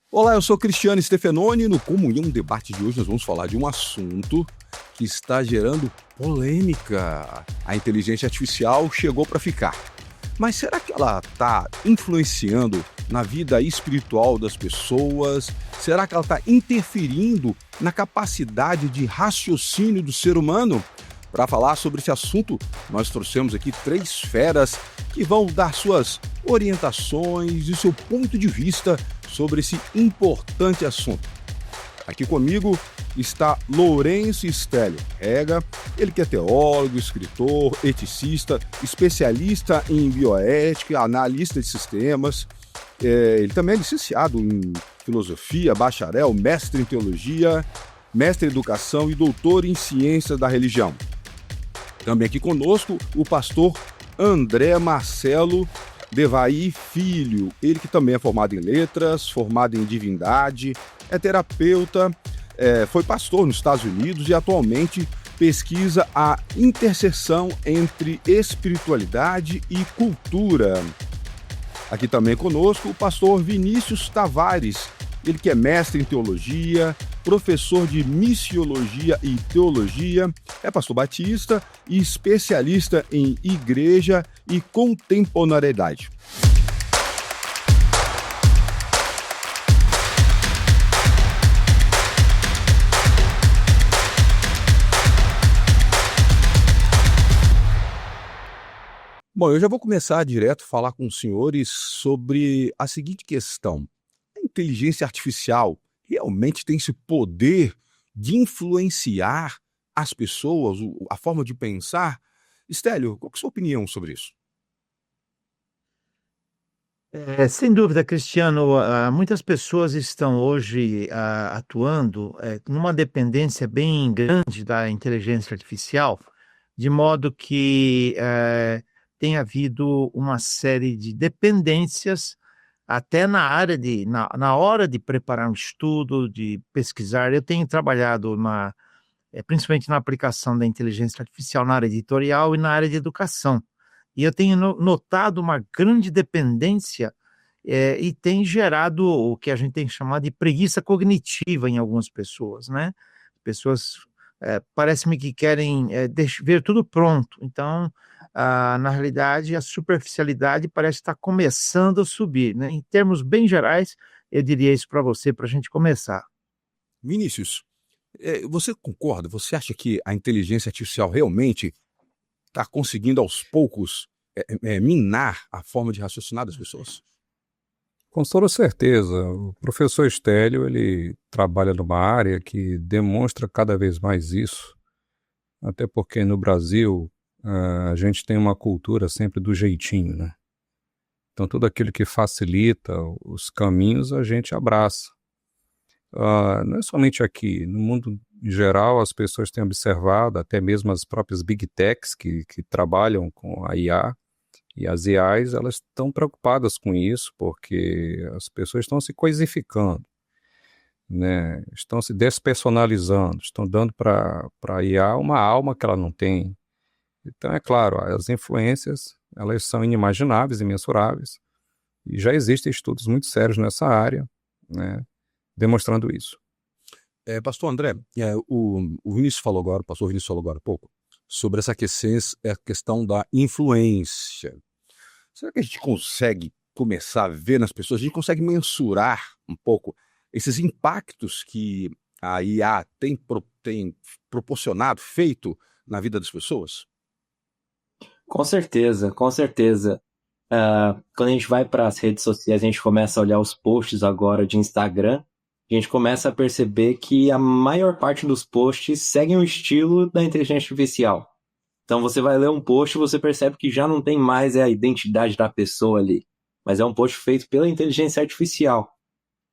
Olá, eu sou Cristiano Stefanoni e no Comunhão Debate de hoje nós vamos falar de um assunto que está gerando polêmica. A inteligência artificial chegou para ficar. Mas será que ela está influenciando na vida espiritual das pessoas? Será que ela está interferindo na capacidade de raciocínio do ser humano? Para falar sobre esse assunto, nós trouxemos aqui três feras que vão dar suas orientações e seu ponto de vista sobre esse importante assunto. Aqui comigo está Lourenço Stélio Rega, ele que é teólogo, escritor, eticista, especialista em bioética, analista de sistemas. Ele também é licenciado em filosofia, bacharel, mestre em teologia, mestre em educação e doutor em ciências da religião. Também aqui conosco o pastor André Marcelo Devaí Filho, ele que também é formado em letras, formado em divindade, é terapeuta, foi pastor nos Estados Unidos e atualmente pesquisa a interseção entre espiritualidade e cultura. Aqui também conosco o pastor Vinícius Tavares, ele que é mestre em teologia, professor de missiologia e teologia, é pastor batista e especialista em igreja e contemporaneidade. Bom, eu já vou começar direto a falar com os senhores sobre a seguinte questão. A inteligência artificial realmente tem esse poder de influenciar as pessoas, a forma de pensar? Stélio, qual que é a sua opinião sobre isso? Sem dúvida, Cristiano, muitas pessoas estão hoje atuando numa dependência bem grande da inteligência artificial, de modo que tem havido uma série de dependências até na hora de preparar um estudo, de pesquisar. Eu tenho trabalhado principalmente na aplicação da inteligência artificial na área editorial e na área de educação. E eu tenho notado uma grande dependência e tem gerado o que a gente tem chamado de preguiça cognitiva em algumas pessoas, né? Pessoas parece-me que querem ver tudo pronto. Então, na realidade, a superficialidade parece estar começando a subir, né? Em termos bem gerais, eu diria isso para você, para a gente começar. Vinícius, você concorda? Você acha que a inteligência artificial realmente está conseguindo aos poucos minar a forma de raciocinar das pessoas? Com toda certeza. O professor Stélio, ele trabalha numa área que demonstra cada vez mais isso, até porque no Brasil a gente tem uma cultura sempre do jeitinho, né? Então tudo aquilo que facilita os caminhos a gente abraça. Não é somente aqui, no mundo em geral as pessoas têm observado, até mesmo as próprias Big Techs que trabalham com a IA, e as IAs, elas estão preocupadas com isso, porque as pessoas estão se coisificando, né? Estão se despersonalizando, estão dando para a IA uma alma que ela não tem. Então, é claro, as influências, elas são inimagináveis, imensuráveis, e já existem estudos muito sérios nessa área, né, demonstrando isso. Pastor André, o Vinícius falou agora, o pastor Vinícius falou agora há pouco, sobre essa questão da influência. Será que a gente consegue começar a ver nas pessoas, a gente consegue mensurar um pouco esses impactos que a IA tem proporcionado, feito na vida das pessoas? Com certeza, com certeza. Quando a gente vai para as redes sociais, a gente começa a olhar os posts agora de Instagram, a gente começa a perceber que a maior parte dos posts seguem o estilo da inteligência artificial. Então você vai ler um post e você percebe que já não tem mais a identidade da pessoa ali, mas é um post feito pela inteligência artificial.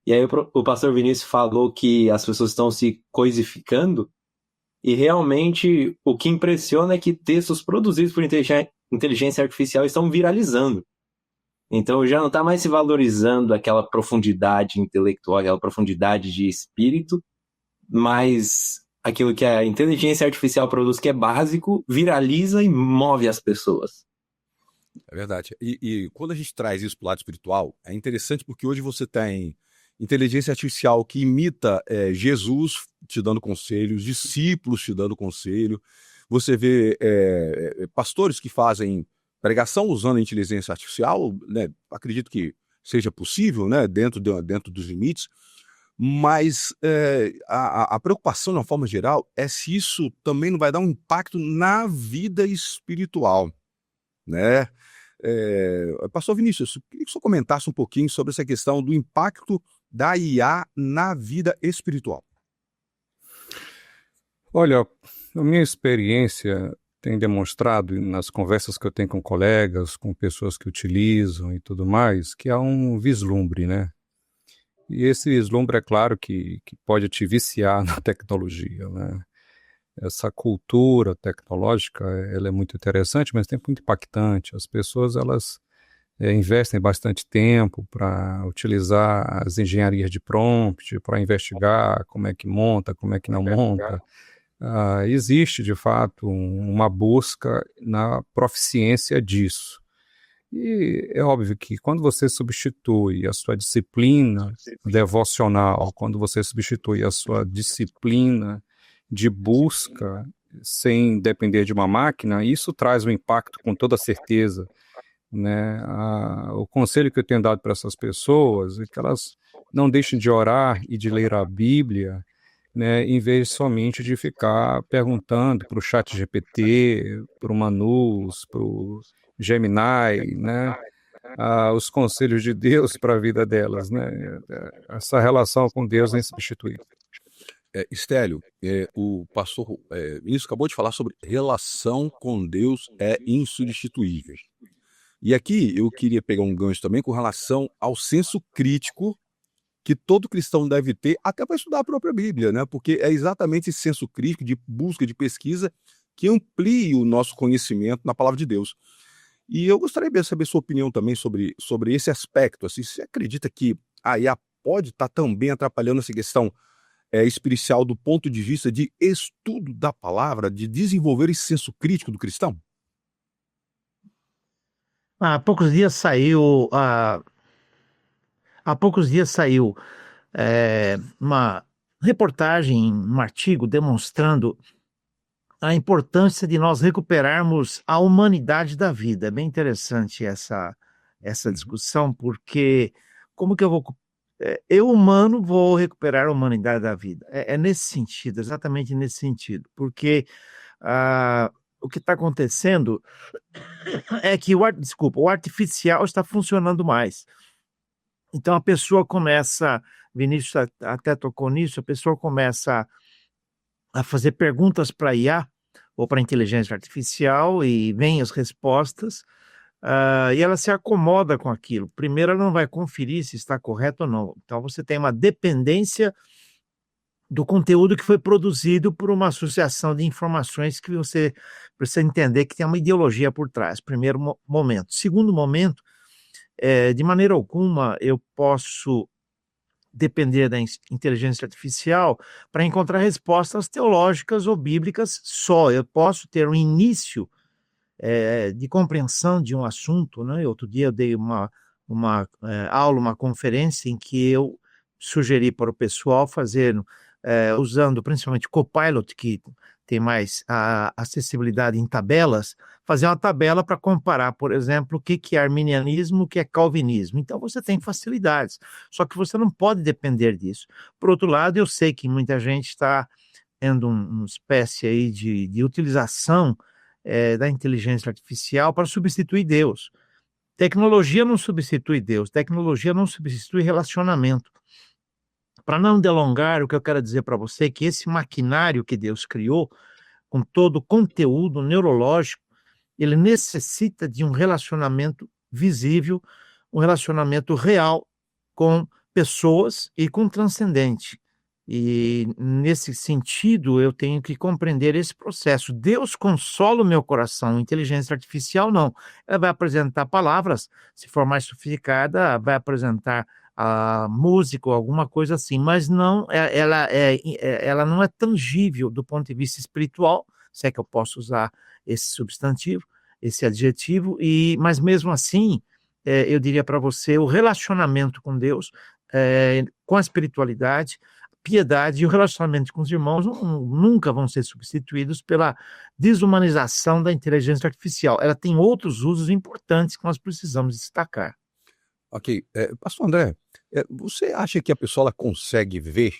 E aí o pastor Vinícius falou que as pessoas estão se coisificando, e realmente o que impressiona é que textos produzidos por inteligência artificial estão viralizando. Então já não está mais se valorizando aquela profundidade intelectual, aquela profundidade de espírito, mas aquilo que a inteligência artificial produz, que é básico, viraliza e move as pessoas. É verdade. E quando a gente traz isso para o lado espiritual, é interessante porque hoje você tem inteligência artificial que imita Jesus te dando conselhos, discípulos te dando conselho. Você vê pastores que fazem pregação usando a inteligência artificial, né? Acredito que seja possível, né? Dentro dos limites, mas a preocupação, de uma forma geral, é se isso também não vai dar um impacto na vida espiritual, né? Pastor Vinícius, eu queria que o senhor comentasse um pouquinho sobre essa questão do impacto da IA na vida espiritual. Olha, a minha experiência tem demonstrado nas conversas que eu tenho com colegas, com pessoas que utilizam e tudo mais, que há um vislumbre, né? E esse vislumbre, é claro, que pode te viciar na tecnologia, né? Essa cultura tecnológica, ela é muito interessante, mas tem muito impactante. As pessoas, elas investem bastante tempo para utilizar as engenharias de prompt, para investigar como é que monta, como é que não monta. Existe, de fato, uma busca na proficiência disso. E é óbvio que quando você substitui a sua disciplina devocional, quando você substitui a sua disciplina de busca sem depender de uma máquina, isso traz um impacto com toda certeza, né? O conselho que eu tenho dado para essas pessoas é que elas não deixem de orar e de ler a Bíblia, né, em vez somente de ficar perguntando para o ChatGPT, para o Manus, para o Gemini, né, os conselhos de Deus para a vida delas, né? Essa relação com Deus é insubstituível. Estélio, o pastor Vinícius acabou de falar sobre relação com Deus é insubstituível. E aqui eu queria pegar um gancho também com relação ao senso crítico que todo cristão deve ter, até para estudar a própria Bíblia, né? Porque é exatamente esse senso crítico de busca, de pesquisa, que amplia o nosso conhecimento na palavra de Deus. E eu gostaria de saber sua opinião também sobre esse aspecto. Assim, você acredita que a IA pode estar também atrapalhando essa questão espiritual do ponto de vista de estudo da palavra, de desenvolver esse senso crítico do cristão? Há poucos dias saiu uma reportagem, um artigo demonstrando a importância de nós recuperarmos a humanidade da vida. É bem interessante essa discussão, porque como que eu, humano, vou recuperar a humanidade da vida? É nesse sentido, exatamente nesse sentido, porque o que está acontecendo é que o artificial está funcionando mais. Então a pessoa começa, Vinícius até tocou nisso, a pessoa começa a fazer perguntas para a IA ou para a inteligência artificial e vem as respostas, e ela se acomoda com aquilo. Primeiro ela não vai conferir se está correto ou não. Então você tem uma dependência do conteúdo que foi produzido por uma associação de informações que você precisa entender que tem uma ideologia por trás. Primeiro momento. Segundo momento, de maneira alguma eu posso depender da inteligência artificial para encontrar respostas teológicas ou bíblicas só. Eu posso ter um início de compreensão de um assunto, né? Outro dia eu dei uma aula, uma conferência em que eu sugeri para o pessoal fazer, usando principalmente Copilot, que tem mais acessibilidade em tabelas, fazer uma tabela para comparar, por exemplo, o que é arminianismo, o que é calvinismo. Então você tem facilidades, só que você não pode depender disso. Por outro lado, eu sei que muita gente está tendo uma espécie aí de utilização da inteligência artificial para substituir Deus. Tecnologia não substitui Deus, tecnologia não substitui relacionamento. Para não delongar, o que eu quero dizer para você é que esse maquinário que Deus criou, com todo o conteúdo neurológico, ele necessita de um relacionamento visível, um relacionamento real com pessoas e com o transcendente. E nesse sentido, eu tenho que compreender esse processo. Deus consola o meu coração, inteligência artificial não. Ela vai apresentar palavras, se for mais sofisticada, vai apresentar a música ou alguma coisa assim, mas não, ela não é tangível do ponto de vista espiritual, se é que eu posso usar esse substantivo, esse adjetivo, mas mesmo assim, eu diria para você, o relacionamento com Deus com a espiritualidade, piedade e o relacionamento com os irmãos nunca vão ser substituídos pela desumanização da inteligência artificial. Ela tem outros usos importantes que nós precisamos destacar. Ok. Pastor André, você acha que a pessoa ela consegue ver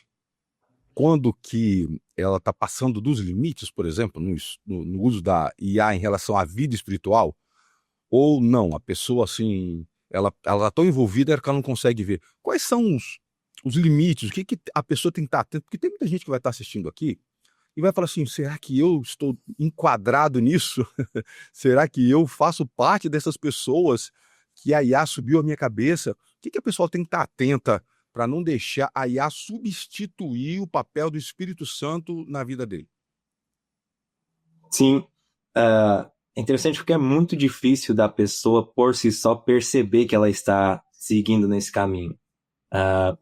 quando que ela está passando dos limites, por exemplo, no uso da IA em relação à vida espiritual? Ou não? A pessoa, assim, ela está tão envolvida que ela não consegue ver. Quais são os limites? O que a pessoa tem que estar atento? Porque tem muita gente que vai estar assistindo aqui e vai falar assim: será que eu estou enquadrado nisso? Será que eu faço parte dessas pessoas que a IA subiu a minha cabeça? O que a pessoa tem que estar atenta para não deixar a IA substituir o papel do Espírito Santo na vida dele? Sim, é interessante porque é muito difícil da pessoa por si só perceber que ela está seguindo nesse caminho.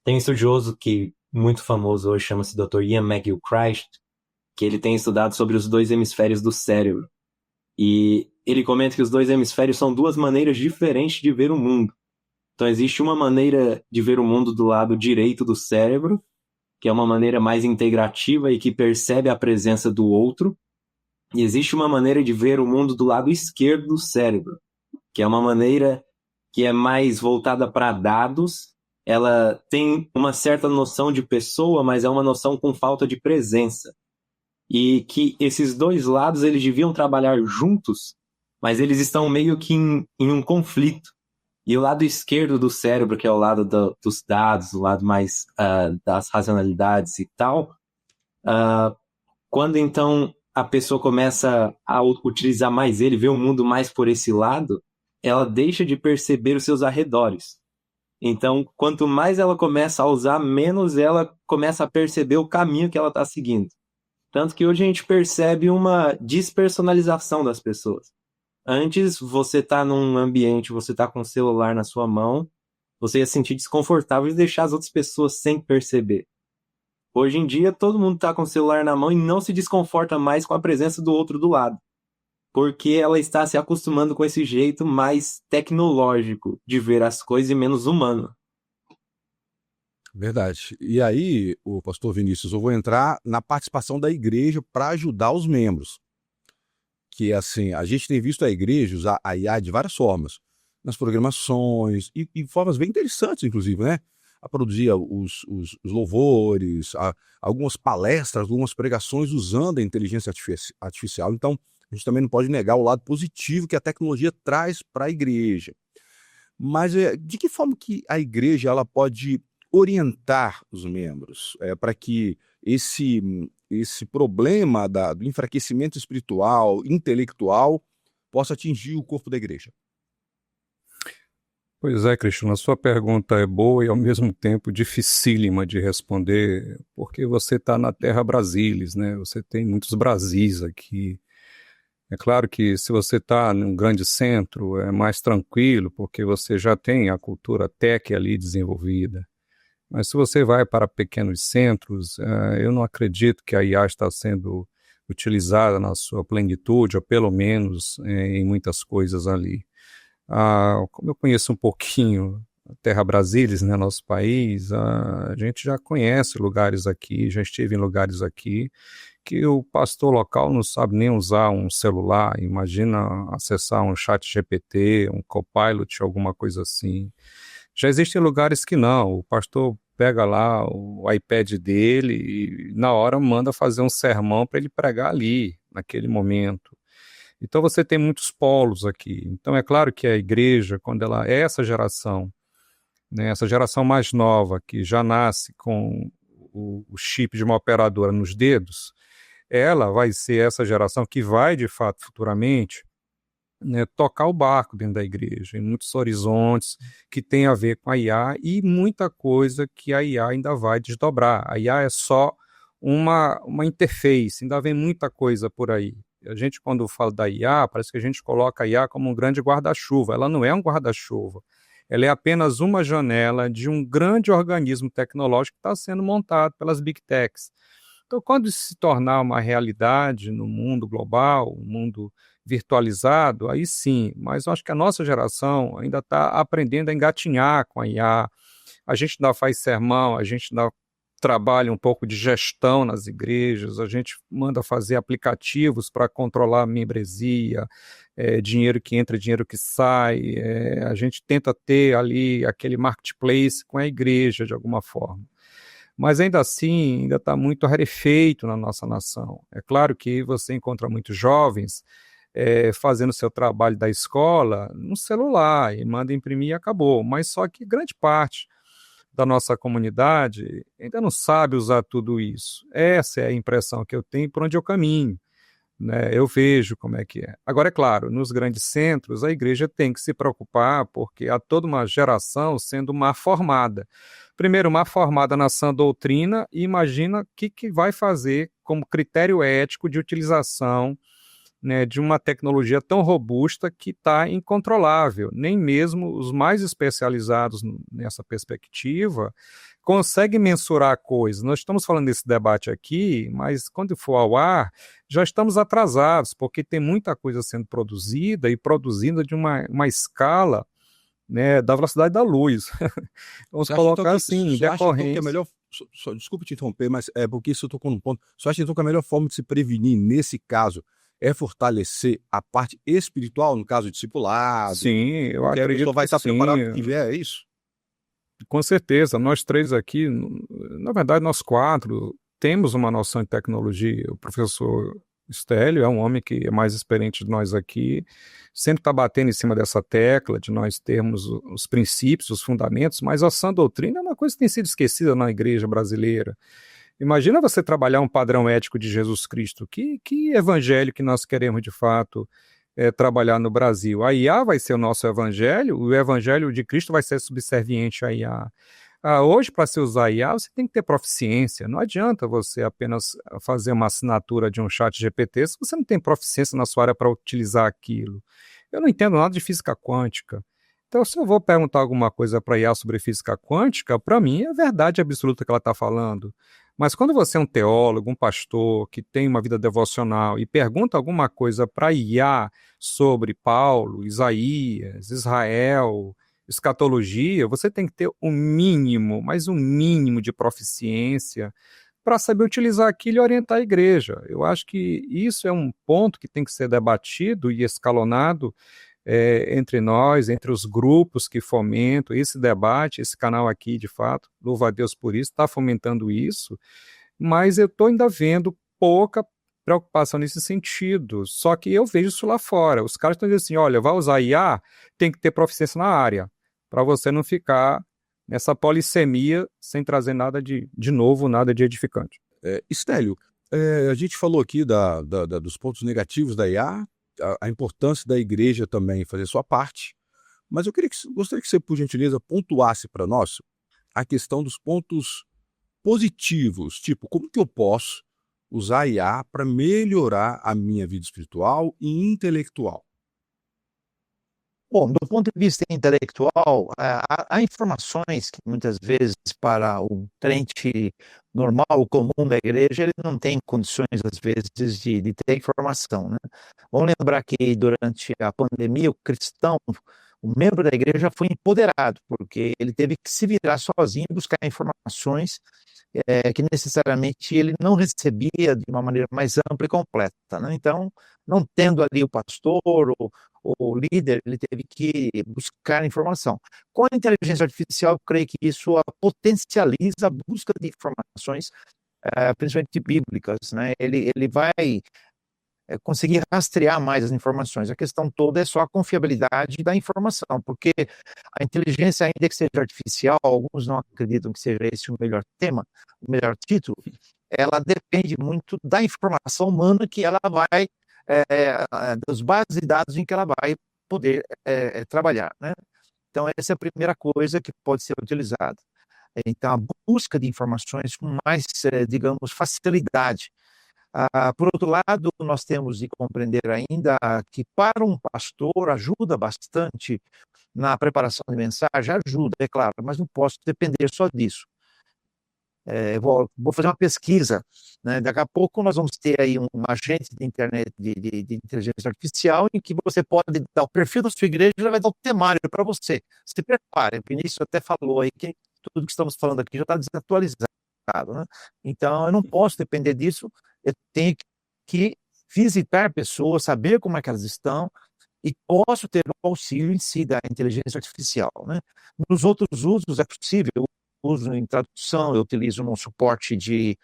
Tem um estudioso muito famoso hoje, chama-se Dr. Ian McGilchrist, que ele tem estudado sobre os dois hemisférios do cérebro. E ele comenta que os dois hemisférios são duas maneiras diferentes de ver o mundo. Então existe uma maneira de ver o mundo do lado direito do cérebro, que é uma maneira mais integrativa e que percebe a presença do outro. E existe uma maneira de ver o mundo do lado esquerdo do cérebro, que é uma maneira que é mais voltada para dados. Ela tem uma certa noção de pessoa, mas é uma noção com falta de presença. E que esses dois lados eles deviam trabalhar juntos, mas eles estão meio que em um conflito. E o lado esquerdo do cérebro, que é o lado dos dados, o lado mais das racionalidades e tal, quando então a pessoa começa a utilizar mais ele, ver o mundo mais por esse lado, ela deixa de perceber os seus arredores. Então, quanto mais ela começa a usar, menos ela começa a perceber o caminho que ela está seguindo. Tanto que hoje a gente percebe uma despersonalização das pessoas. Antes, você tá num ambiente, você tá com o celular na sua mão, você ia se sentir desconfortável de deixar as outras pessoas sem perceber. Hoje em dia, todo mundo tá com o celular na mão e não se desconforta mais com a presença do outro do lado. Porque ela está se acostumando com esse jeito mais tecnológico de ver as coisas e menos humano. Verdade. E aí, o pastor Vinícius, eu vou entrar na participação da igreja para ajudar os membros. Que, assim, a gente tem visto a igreja usar a IA de várias formas, nas programações, e formas bem interessantes, inclusive, né? A produzir os louvores, algumas palestras, algumas pregações usando a inteligência artificial. Então, a gente também não pode negar o lado positivo que a tecnologia traz para a igreja. Mas de que forma que a igreja ela pode orientar os membros para que esse problema do enfraquecimento espiritual, intelectual, possa atingir o corpo da igreja? Pois é, Cristiano, a sua pergunta é boa e ao mesmo tempo dificílima de responder, porque você está na terra Brasilis, né? Você tem muitos Brasis aqui. É claro que se você está num grande centro é mais tranquilo, porque você já tem a cultura tech ali desenvolvida. Mas se você vai para pequenos centros, eu não acredito que a IA está sendo utilizada na sua plenitude, ou pelo menos em muitas coisas ali. Como eu conheço um pouquinho a Terra Brasilis, né, nosso país, a gente já conhece lugares aqui, já esteve em lugares aqui, que o pastor local não sabe nem usar um celular, imagina acessar um chat GPT, um Copilot, alguma coisa assim. Já existem lugares que não, o pastor pega lá o iPad dele e na hora manda fazer um sermão para ele pregar ali, naquele momento. Então você tem muitos polos aqui. Então é claro que a igreja, quando ela é essa geração, né, essa geração mais nova, que já nasce com o chip de uma operadora nos dedos, ela vai ser essa geração que vai, de fato, futuramente, né, tocar o barco dentro da igreja, em muitos horizontes que tem a ver com a IA e muita coisa que a IA ainda vai desdobrar. A IA é só uma interface, ainda vem muita coisa por aí. A gente, quando fala da IA, parece que a gente coloca a IA como um grande guarda-chuva. Ela não é um guarda-chuva. Ela é apenas uma janela de um grande organismo tecnológico que está sendo montado pelas Big Techs. Então, quando isso se tornar uma realidade no mundo global, um mundo virtualizado, aí sim, mas eu acho que a nossa geração ainda está aprendendo a engatinhar com a IA, A gente ainda faz sermão, a gente ainda trabalha um pouco de gestão nas igrejas, a gente manda fazer aplicativos para controlar a membresia, dinheiro que entra, dinheiro que sai, a gente tenta ter ali aquele marketplace com a igreja de alguma forma. Mas ainda assim, ainda está muito rarefeito na nossa nação. É claro que você encontra muitos jovens fazendo seu trabalho da escola no celular e manda imprimir e acabou, mas só que grande parte da nossa comunidade ainda não sabe usar tudo isso. Essa é a impressão que eu tenho por onde eu caminho, né? Eu vejo como é que é. Agora, é claro, nos grandes centros, a igreja tem que se preocupar porque há toda uma geração sendo mal formada. Primeiro, mal formada na sã doutrina, e imagina o que vai fazer como critério ético de utilização, né, de uma tecnologia tão robusta que está incontrolável. Nem mesmo os mais especializados nessa perspectiva conseguem mensurar a coisa. Nós estamos falando desse debate aqui, mas quando for ao ar, já estamos atrasados, porque tem muita coisa sendo produzida e produzida de uma escala, né, da velocidade da luz. Vamos colocar assim, você acha então que é decorrência. melhor, desculpa te interromper, mas é porque isso tocou num ponto. Você acha então que a melhor forma de se prevenir nesse caso é fortalecer a parte espiritual, no caso, discipulado, Sim, eu porque a pessoa acredito vai que estar sim. preparada se tiver, é isso? Com certeza, nós três aqui, na verdade nós quatro, temos uma noção de tecnologia. O professor Stélio é um homem que é mais experiente de nós aqui, sempre está batendo em cima dessa tecla de nós termos os princípios, os fundamentos, mas a sã doutrina é uma coisa que tem sido esquecida na igreja brasileira. Imagina você trabalhar um padrão ético de Jesus Cristo. Que evangelho que nós queremos de fato trabalhar no Brasil? A IA vai ser o nosso evangelho, o evangelho de Cristo vai ser subserviente à IA. Hoje, para se usar IA, você tem que ter proficiência. Não adianta você apenas fazer uma assinatura de um chat GPT se você não tem proficiência na sua área para utilizar aquilo. Eu não entendo nada de física quântica. Então, se eu vou perguntar alguma coisa para a IA sobre física quântica, para mim é verdade absoluta que ela está falando. Mas quando você é um teólogo, um pastor, que tem uma vida devocional e pergunta alguma coisa para a IA sobre Paulo, Isaías, Israel, escatologia, você tem que ter um mínimo, mas um mínimo de proficiência para saber utilizar aquilo e orientar a igreja. Eu acho que isso é um ponto que tem que ser debatido e escalonado entre nós, entre os grupos que fomentam esse debate. Esse canal aqui, de fato, louva a Deus por isso, está fomentando isso, mas eu estou ainda vendo pouca preocupação nesse sentido. Só que eu vejo isso lá fora. Os caras estão dizendo assim, olha, vai usar IA, tem que ter proficiência na área, para você não ficar nessa polissemia sem trazer nada de novo, nada de edificante. Stélio, a gente falou aqui dos pontos negativos da IA, a importância da igreja também fazer sua parte, mas eu gostaria que você, por gentileza, pontuasse para nós a questão dos pontos positivos, tipo, como que eu posso usar a IA para melhorar a minha vida espiritual e intelectual? Bom, do ponto de vista intelectual, há informações que muitas vezes para o crente normal, comum da igreja, ele não tem condições, às vezes, de ter informação, né? Vamos lembrar que durante a pandemia, o cristão, o membro da igreja foi empoderado, porque ele teve que se virar sozinho e buscar informações que necessariamente ele não recebia de uma maneira mais ampla e completa, né? Então, não tendo ali o pastor ou líder, ele teve que buscar informação. Com a inteligência artificial, eu creio que isso potencializa a busca de informações, principalmente bíblicas, né? Ele vai conseguir rastrear mais as informações. A questão toda é só a confiabilidade da informação, porque a inteligência, ainda que seja artificial, alguns não acreditam que seja esse o melhor tema, o melhor título, ela depende muito da informação humana que ela vai, das bases de dados em que ela vai poder trabalhar, né? Então, essa é a primeira coisa que pode ser utilizada. Então, a busca de informações com mais, digamos, facilidade. Por outro lado, nós temos de compreender ainda que para um pastor ajuda bastante na preparação de mensagem, ajuda, é claro, mas não posso depender só disso. Vou fazer uma pesquisa, né? Daqui a pouco nós vamos ter aí um agente de internet de inteligência artificial em que você pode dar o perfil da sua igreja e ela vai dar o temário para você. Se prepare, o Vinícius até falou aí que tudo que estamos falando aqui já está desatualizado, né? Então, eu não posso depender disso, eu tenho que visitar pessoas, saber como é que elas estão, e posso ter o auxílio em si da inteligência artificial, né? Nos outros usos é possível, eu uso em tradução, eu utilizo num suporte de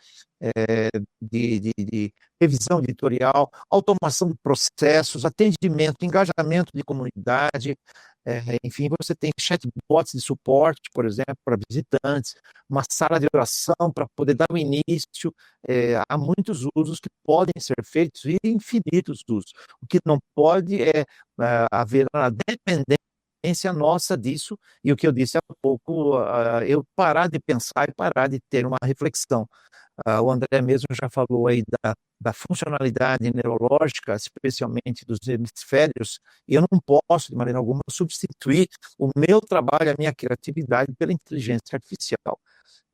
revisão editorial, automação de processos, atendimento, engajamento de comunidade, enfim, você tem chatbots de suporte, por exemplo, para visitantes, uma sala de oração para poder dar o início, há muitos usos que podem ser feitos e infinitos usos. O que não pode é haver a dependência nossa disso, e o que eu disse há pouco, eu parar de pensar e parar de ter uma reflexão. O André mesmo já falou aí da funcionalidade neurológica, especialmente dos hemisférios, e eu não posso, de maneira alguma, substituir o meu trabalho, a minha criatividade pela inteligência artificial.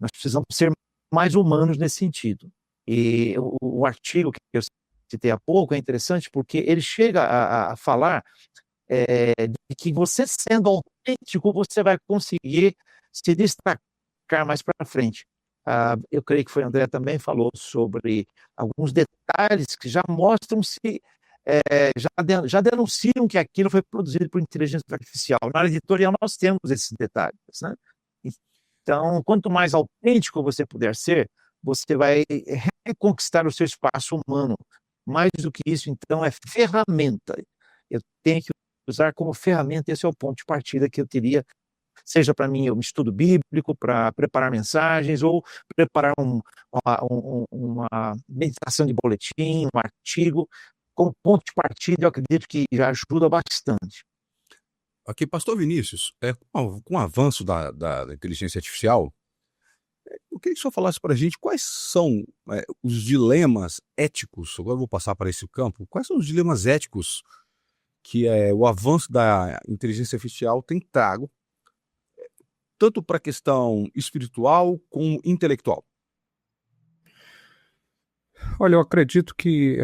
Nós precisamos ser mais humanos nesse sentido. E o artigo que eu citei há pouco é interessante porque ele chega a falar de que você sendo autêntico, você vai conseguir se destacar mais para frente. Eu creio que foi o André também falou sobre alguns detalhes que já mostram se já denunciam que aquilo foi produzido por inteligência artificial. Na área editorial nós temos esses detalhes, né? Então, quanto mais autêntico você puder ser, você vai reconquistar o seu espaço humano. Mais do que isso, então, é ferramenta. Eu tenho que usar como ferramenta, esse é o ponto de partida que eu teria, seja para mim um estudo bíblico, para preparar mensagens, ou preparar uma meditação de boletim, um artigo, como ponto de partida, eu acredito que já ajuda bastante. Aqui, pastor Vinícius, com o avanço da inteligência artificial, eu queria que o senhor falasse para a gente quais são os dilemas éticos, agora eu vou passar para esse campo, quais são os dilemas éticos que o avanço da inteligência artificial tem trago, tanto para a questão espiritual como intelectual? Olha, eu acredito que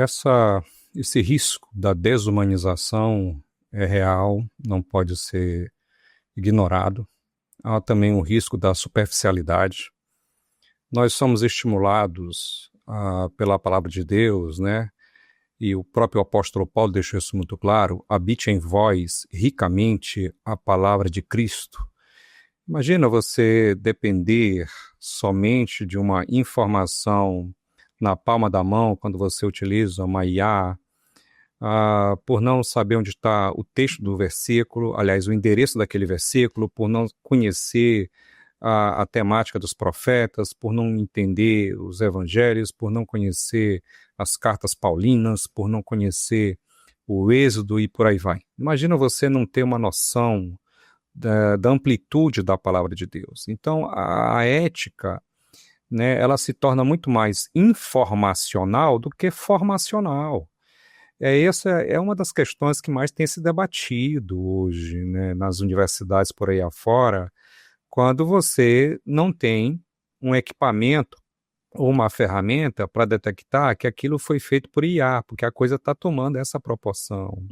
esse risco da desumanização é real, não pode ser ignorado. Há também o risco da superficialidade. Nós somos estimulados pela palavra de Deus, né? E o próprio apóstolo Paulo deixou isso muito claro: habite em vós ricamente a palavra de Cristo. Imagina você depender somente de uma informação na palma da mão quando você utiliza uma IA, por não saber onde está o texto do versículo, aliás, o endereço daquele versículo, por não conhecer a temática dos profetas, por não entender os evangelhos, por não conhecer as cartas paulinas, por não conhecer o Êxodo e por aí vai. Imagina você não ter uma noção da amplitude da palavra de Deus. Então, a ética, né, ela se torna muito mais informacional do que formacional. Essa é uma das questões que mais tem se debatido hoje, né, nas universidades por aí afora, quando você não tem um equipamento ou uma ferramenta para detectar que aquilo foi feito por IA, porque a coisa está tomando essa proporção.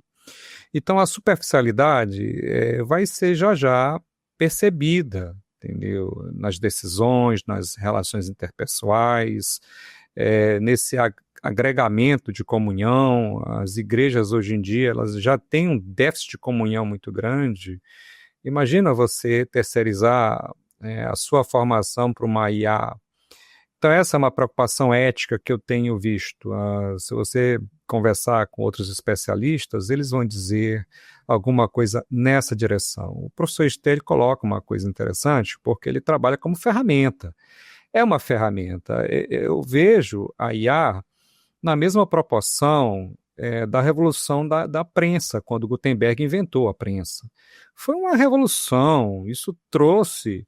Então, a superficialidade vai ser já percebida, entendeu? Nas decisões, nas relações interpessoais, nesse agregamento de comunhão. As igrejas hoje em dia elas já têm um déficit de comunhão muito grande. Imagina você terceirizar a sua formação para uma IA. Então essa é uma preocupação ética que eu tenho visto. Se você conversar com outros especialistas, eles vão dizer alguma coisa nessa direção. O professor Estélio coloca uma coisa interessante, porque ele trabalha como ferramenta. É uma ferramenta. Eu vejo a IA na mesma proporção da revolução da prensa, quando Gutenberg inventou a prensa. Foi uma revolução, isso trouxe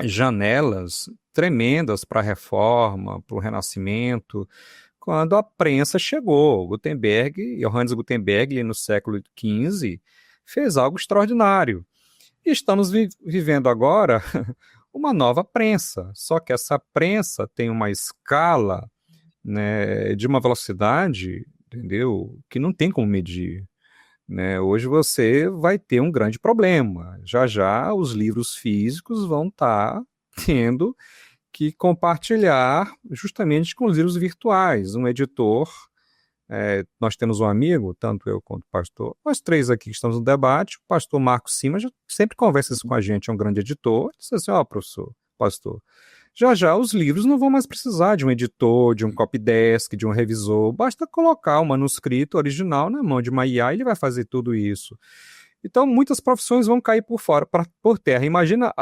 janelas tremendas para a reforma, para o renascimento, quando a prensa chegou. Johannes Gutenberg, no século XV, fez algo extraordinário. E estamos vivendo agora uma nova prensa, só que essa prensa tem uma escala, né, de uma velocidade, entendeu, que não tem como medir. Né? Hoje você vai ter um grande problema. Já os livros físicos vão estar tendo que compartilhar justamente com os livros virtuais. Um editor, nós temos um amigo, tanto eu quanto o pastor, nós três aqui que estamos no debate, o pastor Marcos Simas sempre conversa isso com a gente, é um grande editor, diz assim, professor, pastor, já os livros não vão mais precisar de um editor, de um copydesk, de um revisor, basta colocar o manuscrito original na mão de uma IA e ele vai fazer tudo isso. Então, muitas profissões vão cair por terra. Imagina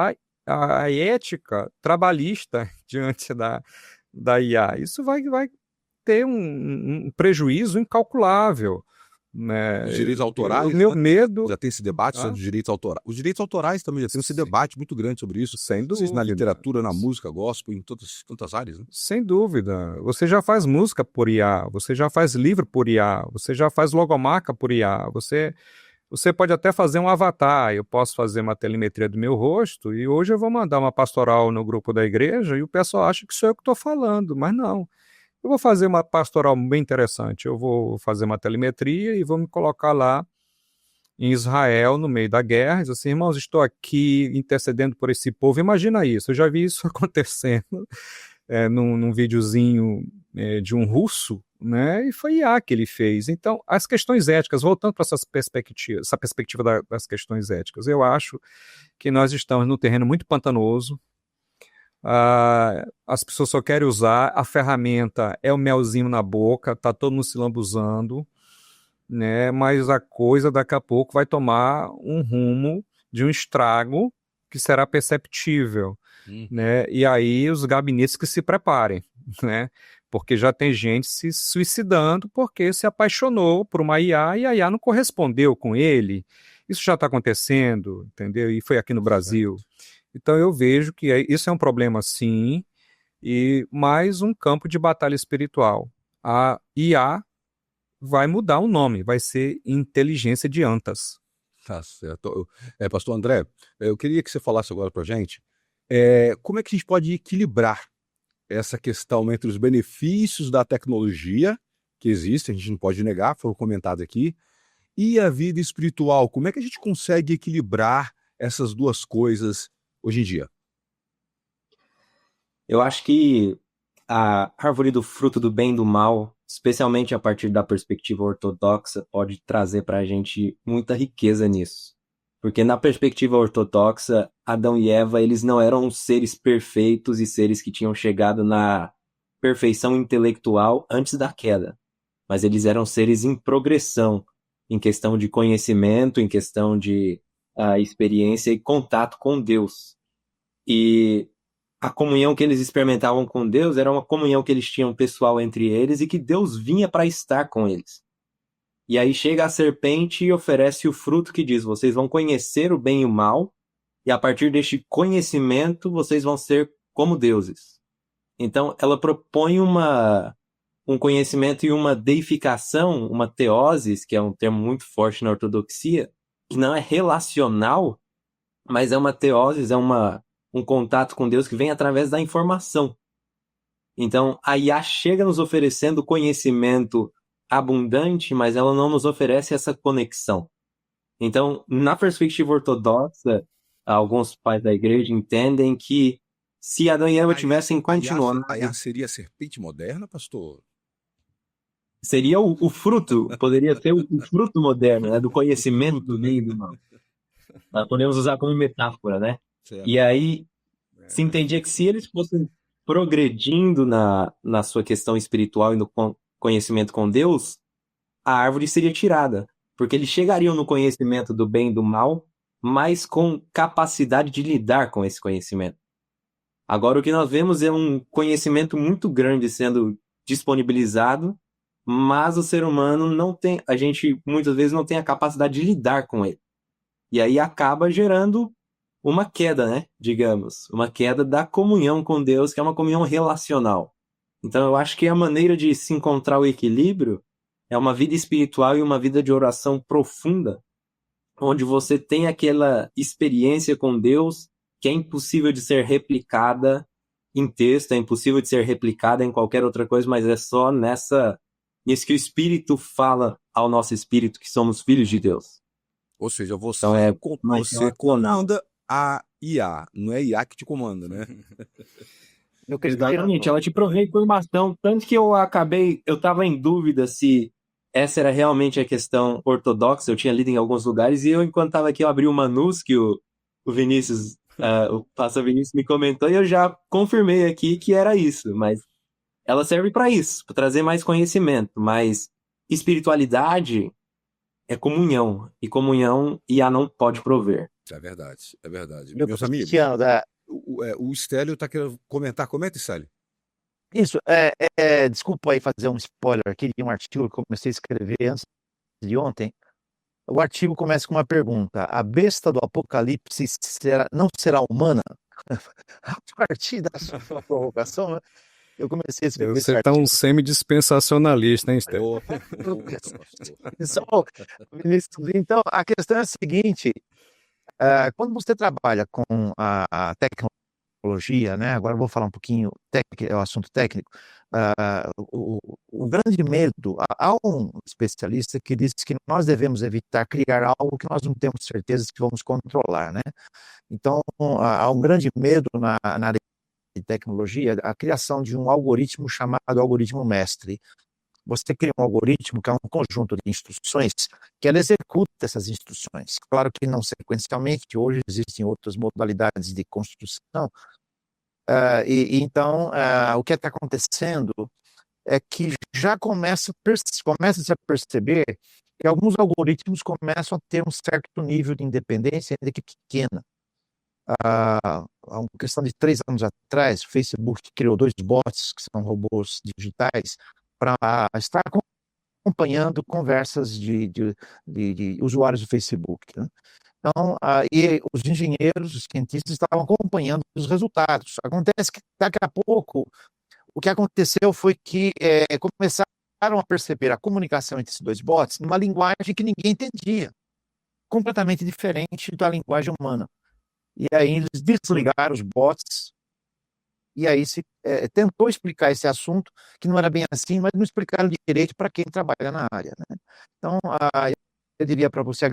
a ética trabalhista diante da IA. Isso vai ter um prejuízo incalculável. Né? Os direitos autorais, o meu medo... Já tem esse debate sobre os direitos autorais. Os direitos autorais também já tem esse debate muito grande sobre isso. Sem dúvida. Na literatura, na música, gospel, em tantas áreas. Né? Sem dúvida. Você já faz música por IA, você já faz livro por IA, você já faz logomarca por IA, você pode até fazer um avatar, eu posso fazer uma telemetria do meu rosto e hoje eu vou mandar uma pastoral no grupo da igreja e o pessoal acha que sou eu que estou falando, mas não. Eu vou fazer uma pastoral bem interessante, eu vou fazer uma telemetria e vou me colocar lá em Israel, no meio da guerra, e dizer assim, irmãos, estou aqui intercedendo por esse povo. Imagina isso, eu já vi isso acontecendo num videozinho de um russo, né? E foi IA que ele fez. Então, as questões éticas, voltando para essa perspectiva das questões éticas, eu acho que nós estamos num terreno muito pantanoso. As pessoas só querem usar, a ferramenta é o melzinho na boca, tá todo mundo se lambuzando, né? Mas a coisa daqui a pouco vai tomar um rumo de um estrago que será perceptível, né? E aí os gabinetes que se preparem, né? Porque já tem gente se suicidando porque se apaixonou por uma IA e a IA não correspondeu com ele. Isso já está acontecendo, entendeu? E foi aqui no Brasil. Então eu vejo que isso é um problema sim, e mais um campo de batalha espiritual. A IA vai mudar o nome, vai ser inteligência de antas. Tá certo. Pastor André, eu queria que você falasse agora para a gente como é que a gente pode equilibrar essa questão entre os benefícios da tecnologia que existe, a gente não pode negar, foi comentado aqui, e a vida espiritual. Como é que a gente consegue equilibrar essas duas coisas hoje em dia? Eu acho que a árvore do fruto do bem e do mal, especialmente a partir da perspectiva ortodoxa, pode trazer para a gente muita riqueza nisso. Porque na perspectiva ortodoxa, Adão e Eva, eles não eram seres perfeitos e seres que tinham chegado na perfeição intelectual antes da queda. Mas eles eram seres em progressão, em questão de conhecimento, em questão de experiência e contato com Deus. E a comunhão que eles experimentavam com Deus era uma comunhão que eles tinham pessoal entre eles e que Deus vinha para estar com eles. E aí chega a serpente e oferece o fruto que diz, vocês vão conhecer o bem e o mal, e a partir deste conhecimento vocês vão ser como deuses. Então ela propõe um conhecimento e uma deificação, uma teoses, que é um termo muito forte na ortodoxia, que não é relacional, mas é uma teoses, é um contato com Deus que vem através da informação. Então, a IA chega nos oferecendo conhecimento abundante, mas ela não nos oferece essa conexão. Então, na perspectiva ortodoxa, alguns pais da igreja entendem que se Adão e Eva tivessem continuado... A IA seria a serpente moderna, pastor? Seria o fruto, poderia ser o fruto moderno, né, do conhecimento do bem e do mal. Nós podemos usar como metáfora, né? Certo. E aí, se entendia que se eles fossem progredindo na sua questão espiritual e no conhecimento com Deus, a árvore seria tirada. Porque eles chegariam no conhecimento do bem e do mal, mas com capacidade de lidar com esse conhecimento. Agora, o que nós vemos é um conhecimento muito grande sendo disponibilizado, mas o ser humano não tem, a gente muitas vezes não tem a capacidade de lidar com ele. E aí acaba gerando uma queda, né? Digamos, uma queda da comunhão com Deus, que é uma comunhão relacional. Então eu acho que a maneira de se encontrar o equilíbrio é uma vida espiritual e uma vida de oração profunda, onde você tem aquela experiência com Deus que é impossível de ser replicada em texto, é impossível de ser replicada em qualquer outra coisa, mas é só nisso que o Espírito fala ao nosso espírito, que somos filhos de Deus. Ou seja, você, Então você comanda a IA, não é IA que te comanda, né? Exatamente, ela te provê informação, tanto que eu estava em dúvida se essa era realmente a questão ortodoxa, eu tinha lido em alguns lugares, e enquanto estava aqui, eu abri o Manus, que o Vinícius, o Pastor Vinícius me comentou, e eu já confirmei aqui que era isso, mas ela serve para isso, para trazer mais conhecimento, mas espiritualidade é comunhão, e comunhão IA não pode prover. É verdade, é verdade. Meu Meus amigos, Cristiano, o Stélio está querendo comentar. Comenta, Stélio. isso, desculpa aí fazer um spoiler aqui de um artigo que eu comecei a escrever antes de ontem. O artigo começa com uma pergunta: a besta do Apocalipse não será humana? A partir da sua provocação, né, eu comecei a escrever esse Você está um artigo. semi-dispensacionalista, hein, Stélio? Então, a questão é a seguinte: quando você trabalha com a tecnologia, né? Agora eu vou falar um pouquinho, é o assunto técnico. O grande medo, há um especialista que diz que nós devemos evitar criar algo que nós não temos certeza que vamos controlar, né? Então, há um grande medo na área de tecnologia, a criação de um algoritmo chamado algoritmo mestre. Você cria um algoritmo que é um conjunto de instruções que ela executa essas instruções. Claro que não sequencialmente, hoje existem outras modalidades de construção. Então, o que está acontecendo é que já começa-se a perceber que alguns algoritmos começam a ter um certo nível de independência, ainda que pequena. Há uma questão de 3 anos atrás, o Facebook criou 2 bots, que são robôs digitais, para estar acompanhando conversas de usuários do Facebook, né? Então, e os engenheiros, os cientistas estavam acompanhando os resultados. Acontece que daqui a pouco, o que aconteceu foi que começaram a perceber a comunicação entre esses 2 bots numa linguagem que ninguém entendia, completamente diferente da linguagem humana. E aí eles desligaram os bots, e aí se tentou explicar esse assunto, que não era bem assim, mas não explicaram direito para quem trabalha na área, né? Então, eu diria para você, a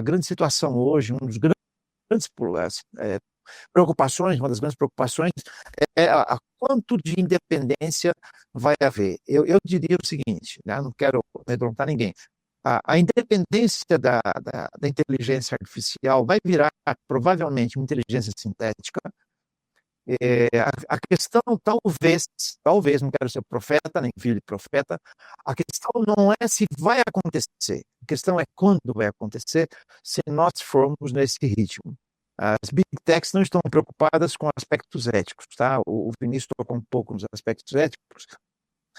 grande situação hoje, um dos grandes preocupações, uma das grandes preocupações é a quanto de independência vai haver. Eu diria o seguinte, né? Não quero amedrontar ninguém. A independência da inteligência artificial vai virar provavelmente uma inteligência sintética. A questão, talvez, não quero ser profeta, nem filho de profeta, a questão não é se vai acontecer, a questão é quando vai acontecer, se nós formos nesse ritmo. As big techs não estão preocupadas com aspectos éticos, tá? O Vinícius tocou um pouco nos aspectos éticos.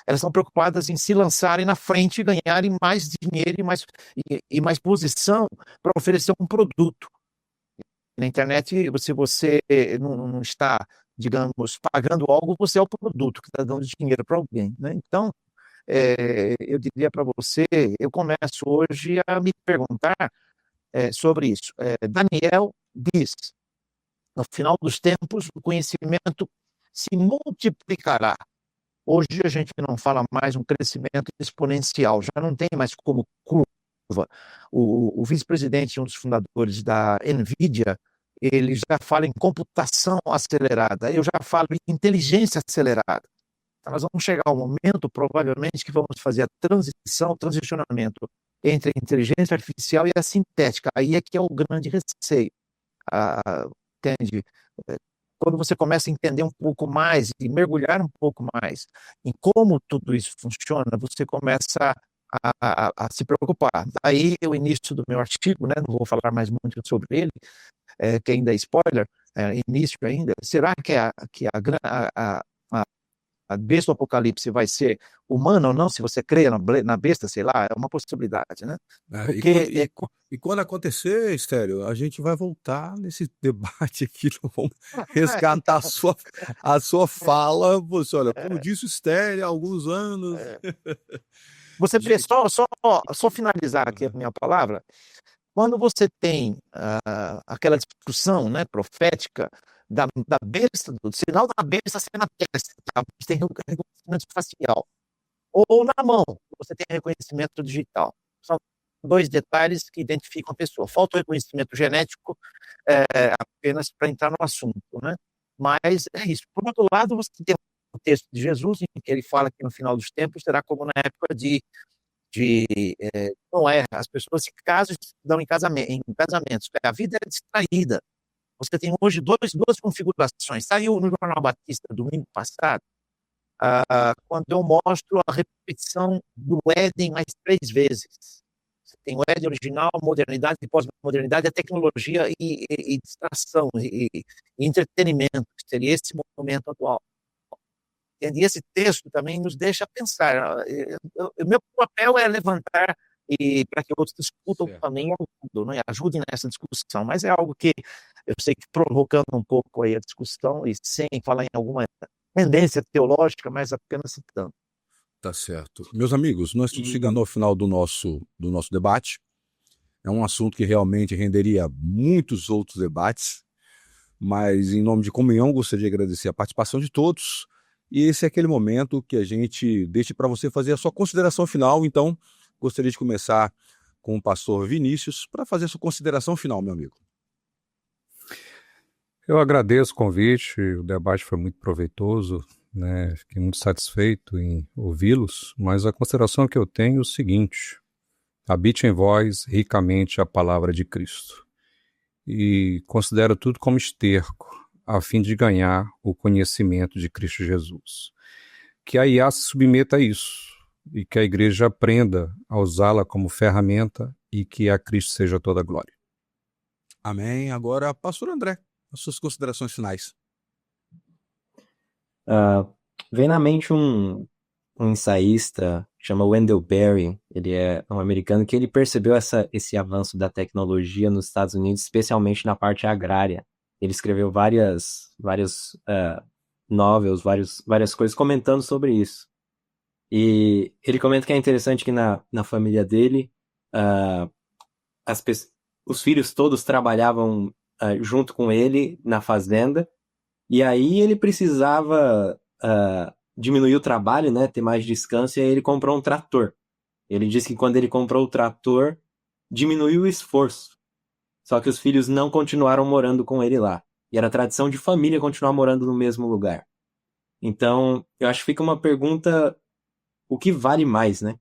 Elas estão preocupadas em se lançarem na frente e ganharem mais dinheiro e mais posição para oferecer um produto. Na internet, se você não está, digamos, pagando algo, você é o produto que está dando dinheiro para alguém, né? Então, eu diria para você, eu começo hoje a me perguntar sobre isso. Daniel diz, no final dos tempos, o conhecimento se multiplicará. Hoje a gente não fala mais um crescimento exponencial, já não tem mais como curva. O vice-presidente, um dos fundadores da NVIDIA, ele já fala em computação acelerada, eu já falo em inteligência acelerada. Então, nós vamos chegar ao momento, provavelmente, que vamos fazer o transicionamento entre a inteligência artificial e a sintética. Aí é que é o grande receio. Entende? Quando você começa a entender um pouco mais e mergulhar um pouco mais em como tudo isso funciona, você começa a se preocupar. Daí o início do meu artigo, né? Não vou falar mais muito sobre ele, que ainda é spoiler, início ainda. Será que a besta do Apocalipse vai ser humana ou não? Se você crê na besta, sei lá, é uma possibilidade, né? Porque, e quando acontecer, Estéreo, a gente vai voltar nesse debate aqui, vamos resgatar a sua fala. Você, olha, como disse o Estéreo há alguns anos. Você vê, só finalizar aqui a minha palavra, quando você tem aquela discussão, né, profética da besta, do sinal da besta ser na testa, tá? Você tem reconhecimento facial. Ou na mão, você tem reconhecimento digital. São 2 detalhes que identificam a pessoa. Falta o reconhecimento genético, apenas para entrar no assunto, né? Mas é isso. Por outro lado, você tem o texto de Jesus, em que ele fala que no final dos tempos será como na época de Noé. As pessoas se casam e se dão em casamentos. A vida é distraída. Você tem hoje duas configurações. Saiu no Jornal Batista domingo passado, quando eu mostro a repetição do Éden mais 3 vezes. Você tem o Éden original, modernidade e pós-modernidade, a tecnologia e distração e entretenimento, que seria esse momento atual. E esse texto também nos deixa pensar. O meu papel é levantar e para que outros discutam também ajudem nessa discussão. Mas é algo que eu sei que provocando um pouco aí a discussão e sem falar em alguma tendência teológica, mas apenas citando. Tá certo. Meus amigos, nós estamos chegando ao final do nosso debate. É um assunto que realmente renderia muitos outros debates, mas em nome de Comunhão gostaria de agradecer a participação de todos. E esse é aquele momento que a gente deixa para você fazer a sua consideração final. Então, gostaria de começar com o pastor Vinícius para fazer a sua consideração final, meu amigo. Eu agradeço o convite, o debate foi muito proveitoso, né? Fiquei muito satisfeito em ouvi-los, mas a consideração que eu tenho é o seguinte: habite em vós ricamente a palavra de Cristo e considero tudo como esterco, a fim de ganhar o conhecimento de Cristo Jesus. Que a IA se submeta a isso e que a igreja aprenda a usá-la como ferramenta e que a Cristo seja toda a glória. Amém. Agora, pastor André, as suas considerações finais. Vem na mente um ensaísta, chama Wendell Berry, ele é um americano que ele percebeu esse avanço da tecnologia nos Estados Unidos, especialmente na parte agrária. Ele escreveu várias novels, várias coisas comentando sobre isso. E ele comenta que é interessante que na família dele, os filhos todos trabalhavam junto com ele na fazenda, e aí ele precisava diminuir o trabalho, né, ter mais descanso, e aí ele comprou um trator. Ele disse que quando ele comprou o trator, diminuiu o esforço. Só que os filhos não continuaram morando com ele lá. E era tradição de família continuar morando no mesmo lugar. Então, eu acho que fica uma pergunta, o que vale mais, né?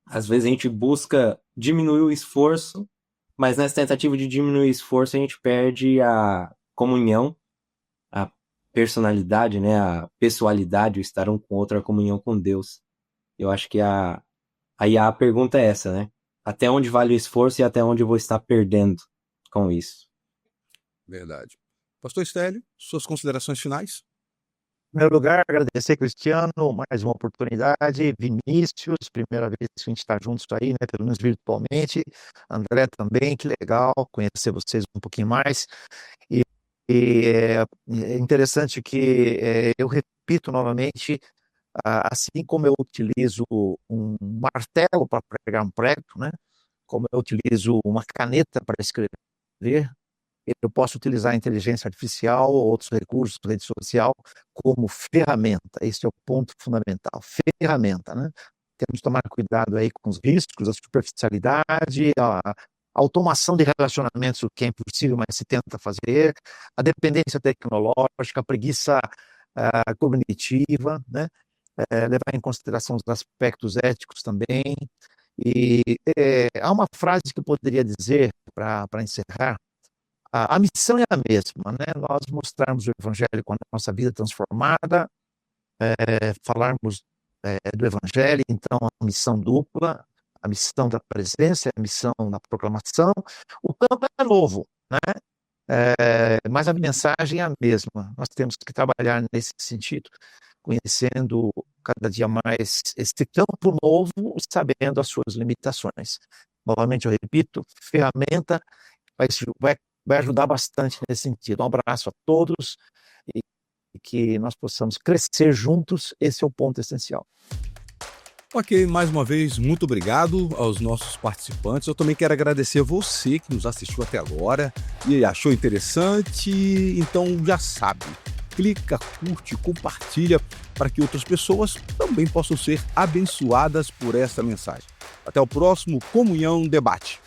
Às vezes a gente busca diminuir o esforço, mas nessa tentativa de diminuir o esforço a gente perde a comunhão, a personalidade, né? A pessoalidade, o estar um com o outro, a comunhão com Deus. Eu acho que a pergunta é essa, né? Até onde vale o esforço e até onde eu vou estar perdendo com isso. Verdade. Pastor Estélio, suas considerações finais? Em primeiro lugar, agradecer, Cristiano, mais uma oportunidade. Vinícius, primeira vez que a gente está juntos aí, né, pelo menos virtualmente. André também, que legal conhecer vocês um pouquinho mais. E é interessante que eu repito novamente, assim como eu utilizo um martelo para pregar um prego, né, como eu utilizo uma caneta para escrever, eu posso utilizar a inteligência artificial ou outros recursos, rede social, como ferramenta. Esse é o ponto fundamental, ferramenta, né? Temos que tomar cuidado aí com os riscos, a superficialidade, a automação de relacionamentos, o que é impossível, mas se tenta fazer, a dependência tecnológica, a preguiça cognitiva, né? Levar em consideração os aspectos éticos também. E há uma frase que eu poderia dizer para encerrar. A missão é a mesma, né? Nós mostrarmos o Evangelho com a nossa vida transformada, falarmos do Evangelho, então a missão dupla, a missão da presença, a missão da proclamação. O campo é novo, né? Mas a mensagem é a mesma. Nós temos que trabalhar nesse sentido, conhecendo cada dia mais esse campo novo, sabendo as suas limitações. Novamente eu repito, ferramenta vai ajudar bastante nesse sentido. Um abraço a todos e que nós possamos crescer juntos, esse é o ponto essencial. Ok, mais uma vez, muito obrigado aos nossos participantes. Eu também quero agradecer a você que nos assistiu até agora e achou interessante. Então já sabe, clica, curte, compartilha para que outras pessoas também possam ser abençoadas por esta mensagem. Até o próximo Comunhão Debate.